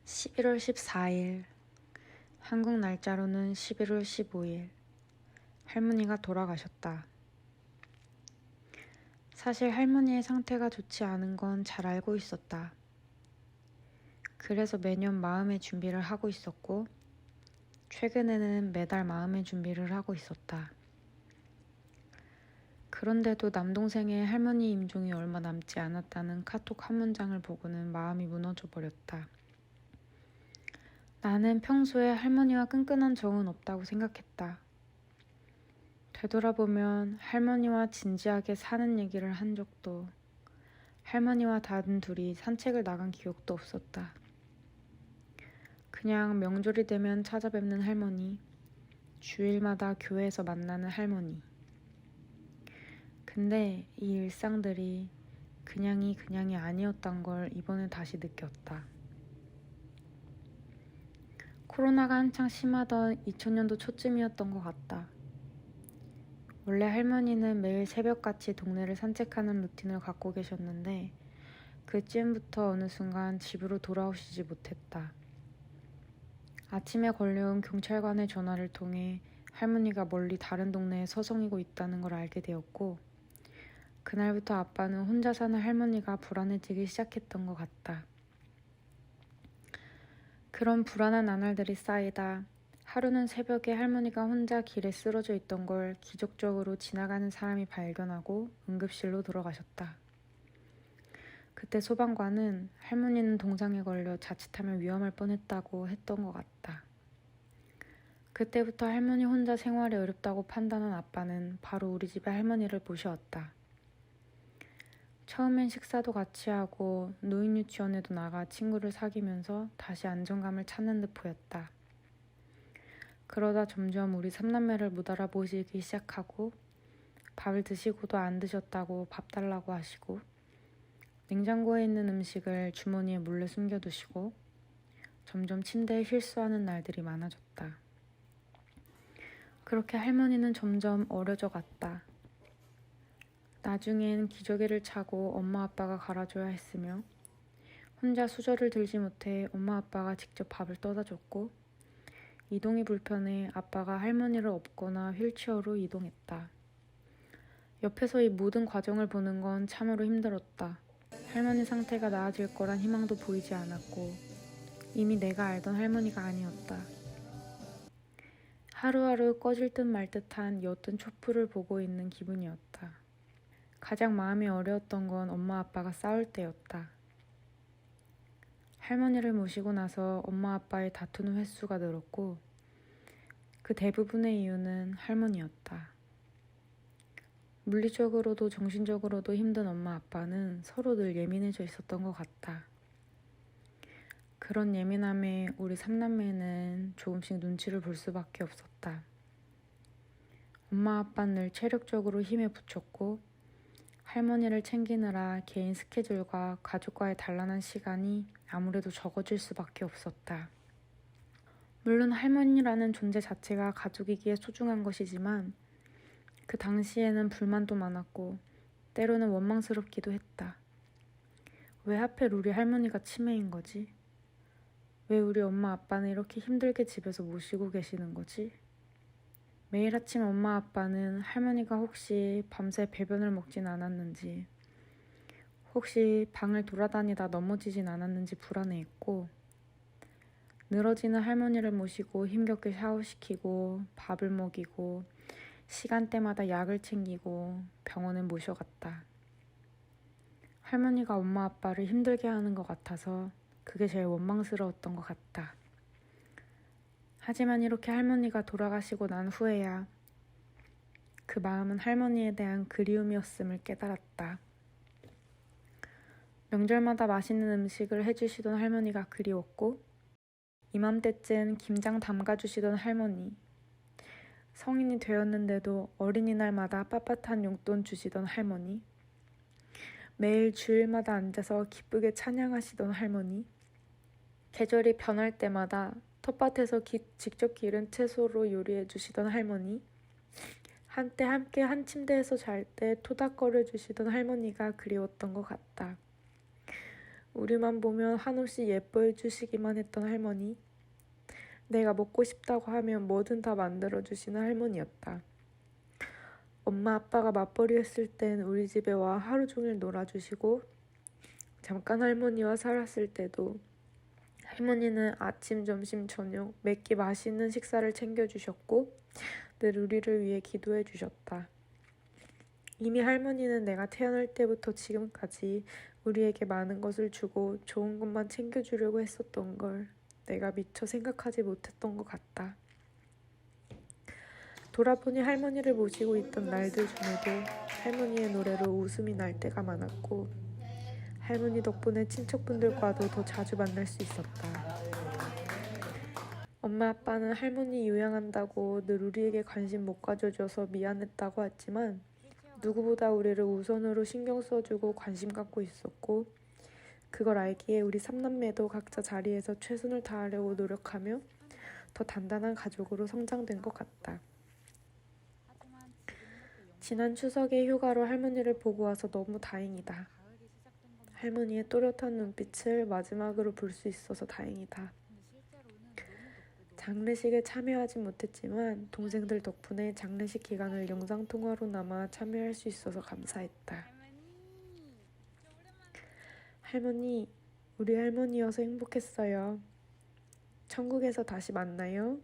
11월 14일, 한국 날짜로는 11월 15일, 할머니가 돌아가셨다. 사실 할머니의 상태가 좋지 않은 건 잘 알고 있었다. 그래서 매년 마음의 준비를 하고 있었고, 최근에는 매달 마음의 준비를 하고 있었다. 그런데도 남동생의 할머니 임종이 얼마 남지 않았다는 카톡 한 문장을 보고는 마음이 무너져 버렸다. 나는 평소에 할머니와 끈끈한 정은 없다고 생각했다. 되돌아보면 할머니와 진지하게 사는 얘기를 한 적도, 할머니와 단 둘이 산책을 나간 기억도 없었다. 그냥 명절이 되면 찾아뵙는 할머니, 주일마다 교회에서 만나는 할머니. 근데 이 일상들이 그냥이 아니었던 걸 이번에 다시 느꼈다. 코로나가 한창 심하던 2000년도 초쯤이었던 것 같다. 원래 할머니는 매일 새벽같이 동네를 산책하는 루틴을 갖고 계셨는데 그쯤부터 어느 순간 집으로 돌아오시지 못했다. 아침에 걸려온 경찰관의 전화를 통해 할머니가 멀리 다른 동네에 서성이고 있다는 걸 알게 되었고, 그날부터 아빠는 혼자 사는 할머니가 불안해지기 시작했던 것 같다. 그런 불안한 나날들이 쌓이다 하루는 새벽에 할머니가 혼자 길에 쓰러져 있던 걸 기적적으로 지나가는 사람이 발견하고 응급실로 들어가셨다. 그때 소방관은 할머니는 동상에 걸려 자칫하면 위험할 뻔했다고 했던 것 같다. 그때부터 할머니 혼자 생활이 어렵다고 판단한 아빠는 바로 우리 집에 할머니를 모셔왔다. 처음엔 식사도 같이 하고 노인 유치원에도 나가 친구를 사귀면서 다시 안정감을 찾는 듯 보였다. 그러다 점점 우리 삼남매를 못 알아보시기 시작하고 밥을 드시고도 안 드셨다고 밥 달라고 하시고 냉장고에 있는 음식을 주머니에 몰래 숨겨두시고 점점 침대에 실수하는 날들이 많아졌다. 그렇게 할머니는 점점 어려져 갔다. 나중엔 기저귀를 차고 엄마 아빠가 갈아줘야 했으며 혼자 수저를 들지 못해 엄마 아빠가 직접 밥을 떠다 줬고 이동이 불편해 아빠가 할머니를 업거나 휠체어로 이동했다. 옆에서 이 모든 과정을 보는 건 참으로 힘들었다. 할머니 상태가 나아질 거란 희망도 보이지 않았고 이미 내가 알던 할머니가 아니었다. 하루하루 꺼질 듯 말 듯한 옅은 촛불을 보고 있는 기분이었다. 가장 마음이 어려웠던 건 엄마 아빠가 싸울 때였다. 할머니를 모시고 나서 엄마 아빠의 다투는 횟수가 늘었고 그 대부분의 이유는 할머니였다. 물리적으로도 정신적으로도 힘든 엄마 아빠는 서로 늘 예민해져 있었던 것 같다. 그런 예민함에 우리 삼남매는 조금씩 눈치를 볼 수밖에 없었다. 엄마 아빠는 늘 체력적으로 힘에 부쳤고 할머니를 챙기느라 개인 스케줄과 가족과의 단란한 시간이 아무래도 적어질 수밖에 없었다. 물론 할머니라는 존재 자체가 가족이기에 소중한 것이지만 그 당시에는 불만도 많았고 때로는 원망스럽기도 했다. 왜 하필 우리 할머니가 치매인 거지? 왜 우리 엄마 아빠는 이렇게 힘들게 집에서 모시고 계시는 거지? 매일 아침 엄마 아빠는 할머니가 혹시 밤새 배변을 먹진 않았는지, 혹시 방을 돌아다니다 넘어지진 않았는지 불안해했고, 늘어지는 할머니를 모시고 힘겹게 샤워시키고 밥을 먹이고 시간대마다 약을 챙기고 병원에 모셔갔다. 할머니가 엄마 아빠를 힘들게 하는 것 같아서 그게 제일 원망스러웠던 것 같다. 하지만 이렇게 할머니가 돌아가시고 난 후에야 그 마음은 할머니에 대한 그리움이었음을 깨달았다. 명절마다 맛있는 음식을 해주시던 할머니가 그리웠고 이맘때쯤 김장 담가주시던 할머니, 성인이 되었는데도 어린이날마다 빳빳한 용돈 주시던 할머니, 매일 주일마다 앉아서 기쁘게 찬양하시던 할머니, 계절이 변할 때마다 텃밭에서 직접 기른 채소로 요리해 주시던 할머니, 한때 함께 한 침대에서 잘 때 토닥거려 주시던 할머니가 그리웠던 것 같다. 우리만 보면 한없이 예뻐해 주시기만 했던 할머니. 내가 먹고 싶다고 하면 뭐든 다 만들어 주시는 할머니였다. 엄마 아빠가 맞벌이 했을 땐 우리 집에 와 하루 종일 놀아주시고, 잠깐 할머니와 살았을 때도 할머니는 아침, 점심, 저녁 몇 끼 맛있는 식사를 챙겨주셨고 늘 우리를 위해 기도해 주셨다. 이미 할머니는 내가 태어날 때부터 지금까지 우리에게 많은 것을 주고 좋은 것만 챙겨주려고 했었던 걸 내가 미처 생각하지 못했던 것 같다. 돌아보니 할머니를 모시고 있던 날들 중에도 할머니의 노래로 웃음이 날 때가 많았고, 할머니 덕분에 친척분들과도 더 자주 만날 수 있었다. 엄마 아빠는 할머니 요양한다고 늘 우리에게 관심 못 가져줘서 미안했다고 했지만 누구보다 우리를 우선으로 신경 써주고 관심 갖고 있었고, 그걸 알기에 우리 삼남매도 각자 자리에서 최선을 다하려고 노력하며 더 단단한 가족으로 성장된 것 같다. 지난 추석에 휴가로 할머니를 보고 와서 너무 다행이다. 할머니의 또렷한 눈빛을 마지막으로 볼 수 있어서 다행이다. 장례식에 참여하지 못했지만 동생들 덕분에 장례식 기간을 영상통화로나마 참여할 수 있어서 감사했다. 할머니, 우리 할머니여서 행복했어요. 천국에서 다시 만나요.